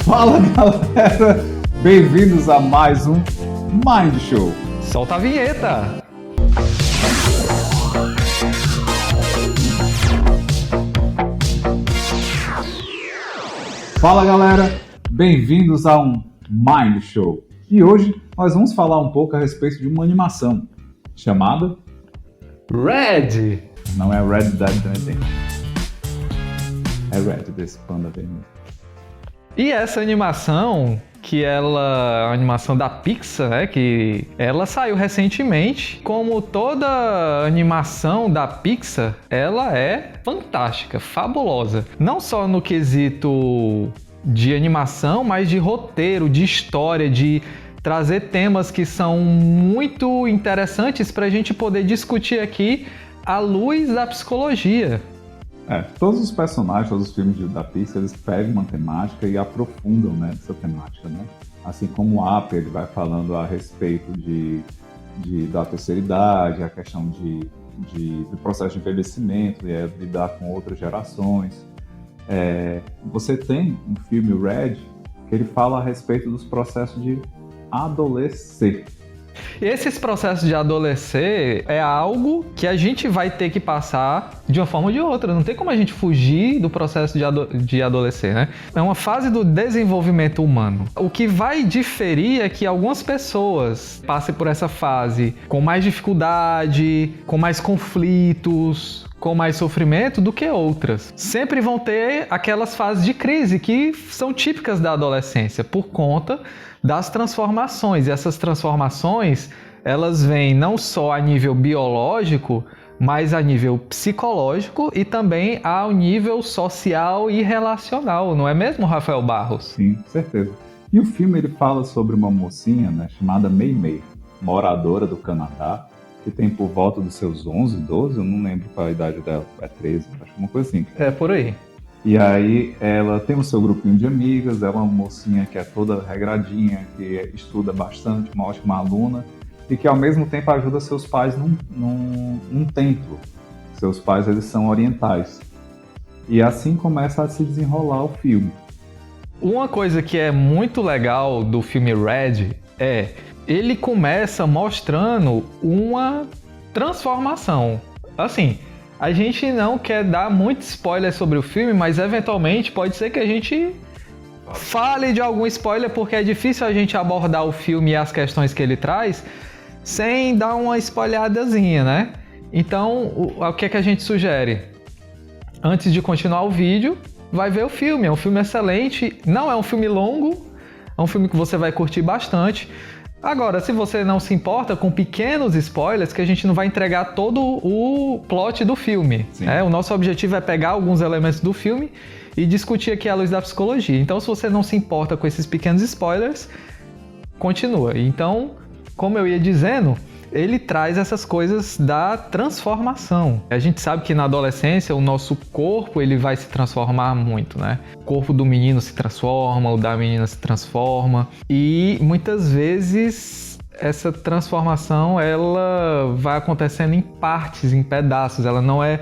Fala galera, bem-vindos a mais um Mind Show. Solta a vinheta! Fala galera, bem-vindos a um Mind Show. E hoje nós vamos falar um pouco a respeito de uma animação chamada Red! Não é Red Dead Redemption, é Red desse panda vermelho. E essa animação, que ela, a animação da Pixar, né, que ela saiu recentemente. Como toda animação da Pixar, ela é fantástica, fabulosa. Não só no quesito de animação, mas de roteiro, de história, de trazer temas que são muito interessantes para a gente poder discutir aqui à luz da psicologia. Todos os personagens, todos os filmes da Pixar, eles pegam uma temática e aprofundam, né, essa temática, né? Assim como o Up, ele vai falando a respeito da terceira idade, a questão do processo de envelhecimento, e lidar com outras gerações. Você tem um filme, Red, que ele fala a respeito dos processos de adolescer. Esses processos de adolescer é algo que a gente vai ter que passar de uma forma ou de outra. Não tem como a gente fugir do processo de adolescer, né? É uma fase do desenvolvimento humano. O que vai diferir é que algumas pessoas passem por essa fase com mais dificuldade, com mais conflitos, com mais sofrimento do que outras. Sempre vão ter aquelas fases de crise que são típicas da adolescência por conta das transformações. E essas transformações, elas vêm não só a nível biológico, mas a nível psicológico e também ao nível social e relacional. Não é mesmo, Rafael Barros? Sim, com certeza. E o filme ele fala sobre uma mocinha, né, chamada Mei Mei, moradora do Canadá, que tem por volta dos seus 11, 12, eu não lembro qual a idade dela, é 13, acho que uma coisa assim. É, por aí. E aí ela tem o seu grupinho de amigas, ela é uma mocinha que é toda regradinha, que estuda bastante, uma ótima aluna, e que ao mesmo tempo ajuda seus pais num templo. Seus pais, eles são orientais. E assim começa a se desenrolar o filme. Uma coisa que é muito legal do filme Red é ele começa mostrando uma transformação. Assim, a gente não quer dar muito spoiler sobre o filme, mas eventualmente pode ser que a gente fale de algum spoiler, porque é difícil a gente abordar o filme e as questões que ele traz sem dar uma spoilhadazinha, né? Então, o que é que a gente sugere? Antes de continuar o vídeo, vai ver o filme. É um filme excelente, não é um filme longo, é um filme que você vai curtir bastante. Agora, se você não se importa com pequenos spoilers, que a gente não vai entregar todo o plot do filme. Né? O nosso objetivo é pegar alguns elementos do filme e discutir aqui à luz da psicologia. Então, se você não se importa com esses pequenos spoilers, continua. Então, como eu ia dizendo, ele traz essas coisas da transformação. A gente sabe que na adolescência o nosso corpo ele vai se transformar muito, né? O corpo do menino se transforma, o da menina se transforma e muitas vezes essa transformação ela vai acontecendo em partes, em pedaços, ela não é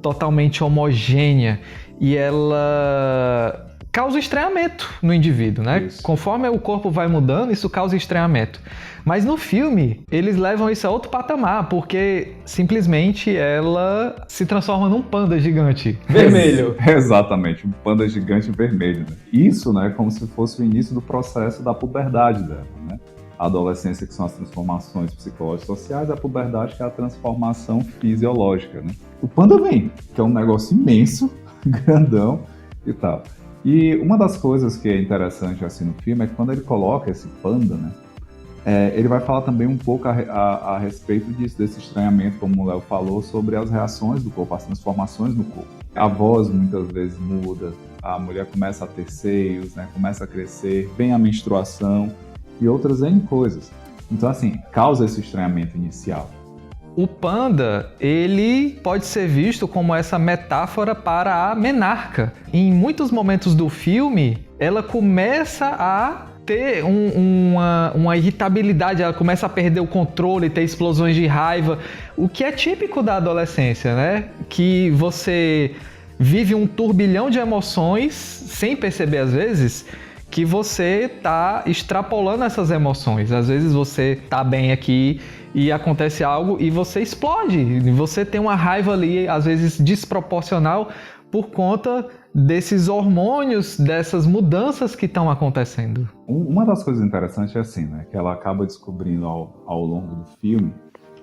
totalmente homogênea e ela causa estranhamento no indivíduo, né? Isso. Conforme o corpo vai mudando, isso causa estranhamento. Mas no filme, eles levam isso a outro patamar, porque simplesmente ela se transforma num panda gigante vermelho. Exatamente, um panda gigante vermelho. Né? Isso, né, como se fosse o início do processo da puberdade dela, né? A adolescência, que são as transformações psicológicas e sociais, a puberdade, que é a transformação fisiológica, né? O panda vem, que é um negócio imenso, grandão e tal. E uma das coisas que é interessante assim no filme é que quando ele coloca esse panda, né, ele vai falar também um pouco a respeito desse estranhamento, como o Léo falou, sobre as reações do corpo, as transformações no corpo. A voz muitas vezes muda, a mulher começa a ter seios, né, começa a crescer, vem a menstruação e outras N coisas. Então, assim, causa esse estranhamento inicial. O panda, ele pode ser visto como essa metáfora para a menarca. Em muitos momentos do filme, ela começa a ter uma irritabilidade, ela começa a perder o controle, ter explosões de raiva, o que é típico da adolescência, né? Que você vive um turbilhão de emoções, sem perceber às vezes, que você tá extrapolando essas emoções. Às vezes você tá bem aqui e acontece algo e você explode. Você tem uma raiva ali, às vezes desproporcional, por conta desses hormônios, dessas mudanças que estão acontecendo. Uma das coisas interessantes é assim, né, que ela acaba descobrindo ao longo do filme,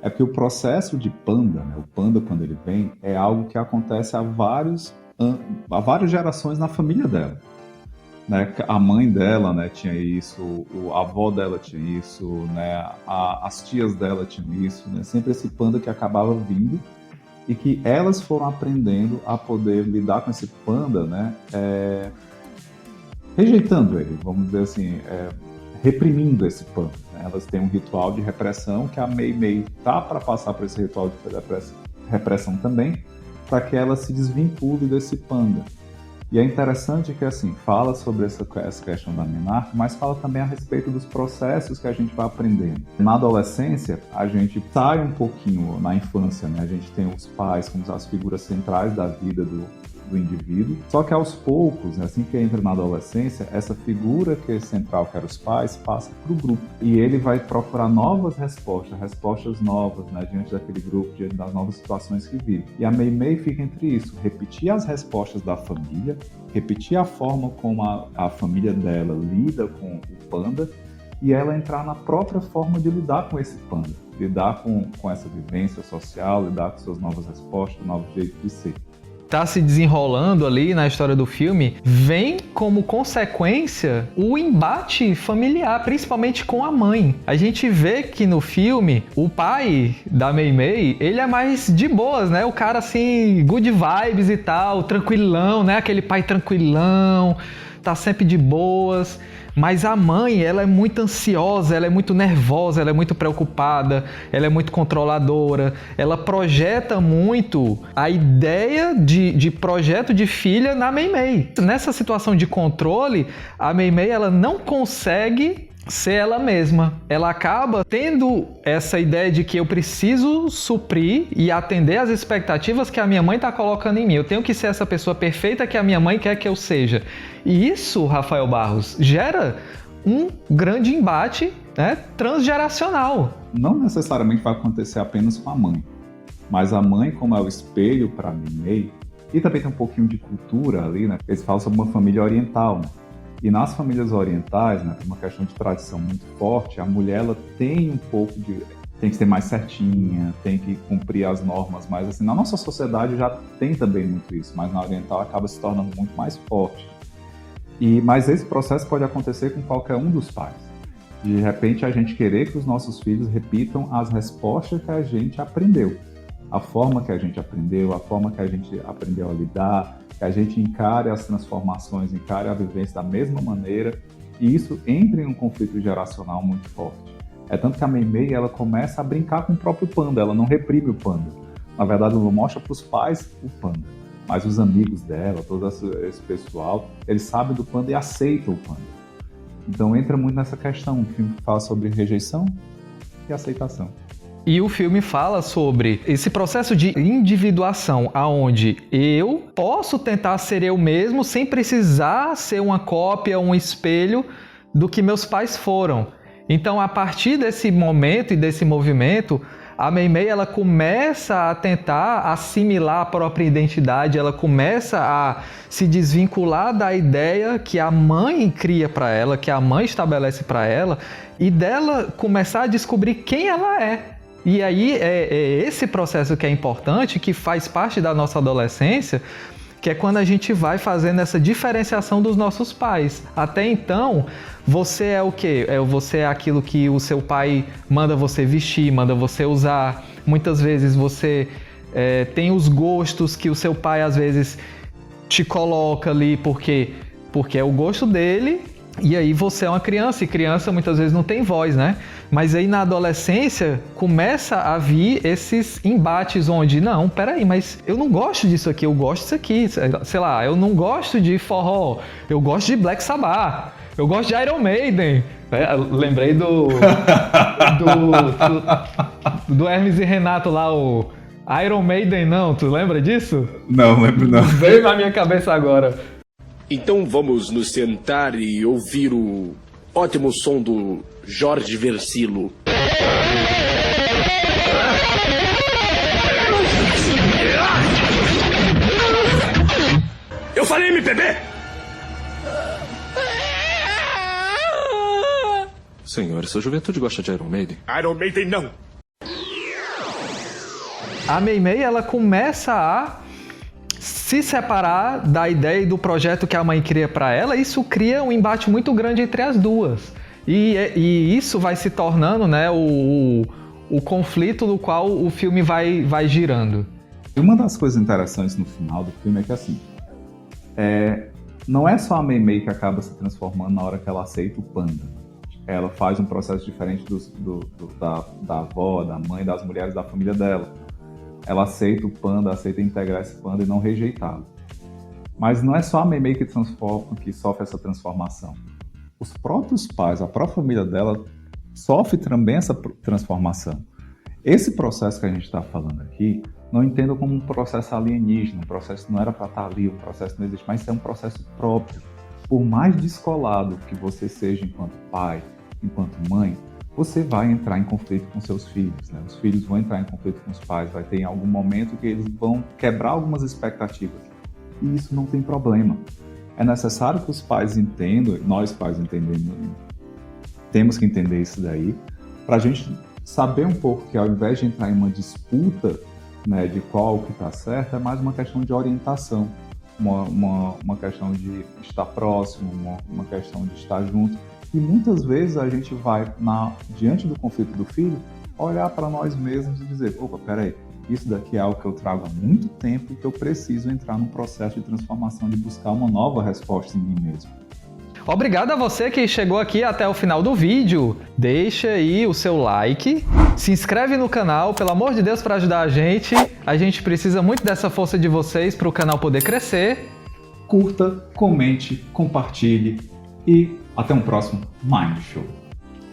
é que o processo de Panda, né, o Panda quando ele vem, é algo que acontece há várias gerações na família dela. Né? A mãe dela, né, tinha isso, a avó dela tinha isso, né, as tias dela tinham isso, né? Sempre esse panda que acabava vindo e que elas foram aprendendo a poder lidar com esse panda, né, rejeitando ele, vamos dizer assim, reprimindo esse panda. Né? Elas têm um ritual de repressão que a Mei tá para passar por esse ritual de repressão também, para que ela se desvincule desse panda. E é interessante que, assim, fala sobre essa questão da menarca, mas fala também a respeito dos processos que a gente vai aprendendo. Na adolescência, a gente sai um pouquinho na infância, né? A gente tem os pais como as figuras centrais da vida do indivíduo. Só que aos poucos, né, assim que entra na adolescência, essa figura que é central, que era os pais, passa para o grupo. E ele vai procurar novas respostas novas, né, diante daquele grupo, diante das novas situações que vive. E a Mei fica entre isso, repetir as respostas da família, repetir a forma como a família dela lida com o panda, e ela entrar na própria forma de lidar com esse panda, lidar com essa vivência social, lidar com suas novas respostas, novos jeitos de ser. Tá se desenrolando ali na história do filme, vem como consequência o embate familiar, principalmente com a mãe. A gente vê que no filme, o pai da Mei, ele é mais de boas, né? O cara assim, good vibes e tal, tranquilão, né? Aquele pai tranquilão, tá sempre de boas. Mas a mãe, ela é muito ansiosa, ela é muito nervosa, ela é muito preocupada, ela é muito controladora, ela projeta muito a ideia de projeto de filha na Mei. Nessa situação de controle, a Mei ela não consegue ser ela mesma. Ela acaba tendo essa ideia de que eu preciso suprir e atender às expectativas que a minha mãe está colocando em mim. Eu tenho que ser essa pessoa perfeita que a minha mãe quer que eu seja. E isso, Rafael Barros, gera um grande embate, né, transgeracional. Não necessariamente vai acontecer apenas com a mãe, mas a mãe, como é o espelho para a Mei, e também tem um pouquinho de cultura ali, né? Eles falam sobre uma família oriental, né? E nas famílias orientais, né, tem uma questão de tradição muito forte, a mulher ela tem um pouco de... tem que ser mais certinha, tem que cumprir as normas, mas assim, na nossa sociedade já tem também muito isso, mas na oriental acaba se tornando muito mais forte. Mas esse processo pode acontecer com qualquer um dos pais. De repente a gente querer que os nossos filhos repitam as respostas que a gente aprendeu. A forma que a gente aprendeu, a forma que a gente aprendeu a lidar, que a gente encare as transformações, encare a vivência da mesma maneira, e isso entra em um conflito geracional muito forte. É tanto que a Mei ela começa a brincar com o próprio panda, ela não reprime o panda. Na verdade, ela mostra para os pais o panda, mas os amigos dela, todo esse pessoal, eles sabem do panda e aceitam o panda. Então entra muito nessa questão, o filme fala sobre rejeição e aceitação. E o filme fala sobre esse processo de individuação, aonde eu posso tentar ser eu mesmo sem precisar ser uma cópia, um espelho do que meus pais foram. Então, a partir desse momento e desse movimento, a Mei ela começa a tentar assimilar a própria identidade, ela começa a se desvincular da ideia que a mãe cria para ela, que a mãe estabelece para ela, e dela começar a descobrir quem ela é. E aí é esse processo que é importante, que faz parte da nossa adolescência, que é quando a gente vai fazendo essa diferenciação dos nossos pais. Até então, você é o quê? Você é aquilo que o seu pai manda você vestir, manda você usar. Muitas vezes você tem os gostos que o seu pai às vezes te coloca ali porque é o gosto dele. E aí você é uma criança, e criança muitas vezes não tem voz, né? Mas aí na adolescência começa a vir esses embates onde, não, peraí, mas eu não gosto disso aqui, eu gosto disso aqui. Sei lá, eu não gosto de forró, eu gosto de Black Sabbath, eu gosto de Iron Maiden. Lembrei do Hermes e Renato lá, o Iron Maiden não, tu lembra disso? Não, lembro não. Veio na minha cabeça agora. Então vamos nos sentar e ouvir o ótimo som do Jorge Versilo. Eu falei MPB! Senhor, essa juventude gosta de Iron Maiden? Iron Maiden não! A Mei Mei, ela começa a se separar da ideia e do projeto que a mãe cria para ela. Isso cria um embate muito grande entre as duas. E isso vai se tornando, né, o conflito no qual o filme vai girando. E uma das coisas interessantes no final do filme é que, assim, não é só a Mei Mei que acaba se transformando na hora que ela aceita o panda. Ela faz um processo diferente da avó, da mãe, das mulheres da família dela. Ela aceita o panda, aceita integrar esse panda e não rejeitá-lo. Mas não é só a Mei Mei que sofre essa transformação. Os próprios pais, a própria família dela, sofre também essa transformação. Esse processo que a gente está falando aqui, não entenda como um processo alienígena, um processo que não era para estar ali, um processo que não existe, mas é um processo próprio. Por mais descolado que você seja enquanto pai, enquanto mãe, você vai entrar em conflito com seus filhos, né? Os filhos vão entrar em conflito com os pais, vai ter em algum momento que eles vão quebrar algumas expectativas. E isso não tem problema. É necessário que os pais entendam, nós pais entendemos, temos que entender isso daí, para a gente saber um pouco que ao invés de entrar em uma disputa, né, de qual que está certo, é mais uma questão de orientação, uma questão de estar próximo, uma questão de estar junto. E muitas vezes a gente vai, diante do conflito do filho, olhar para nós mesmos e dizer, opa, peraí, isso daqui é algo que eu trago há muito tempo e que eu preciso entrar num processo de transformação, de buscar uma nova resposta em mim mesmo. Obrigado a você que chegou aqui até o final do vídeo. Deixa aí o seu like, se inscreve no canal, pelo amor de Deus, para ajudar a gente. A gente precisa muito dessa força de vocês para o canal poder crescer. Curta, comente, compartilhe e até um próximo Mind Show.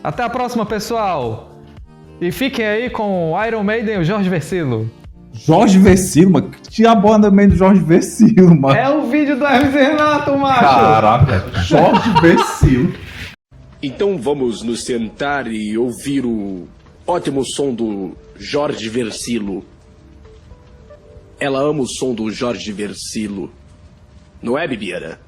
Até a próxima, pessoal! E fiquem aí com o Iron Maiden e o Jorge Versilo. Jorge Versilo, mano? Que diabo anda meio do Jorge Versilo, mano? É o vídeo do Hermes e Renato, macho! Caraca, Jorge Versilo. Então vamos nos sentar e ouvir o ótimo som do Jorge Versilo. Ela ama o som do Jorge Versilo. Não é, Bibiana?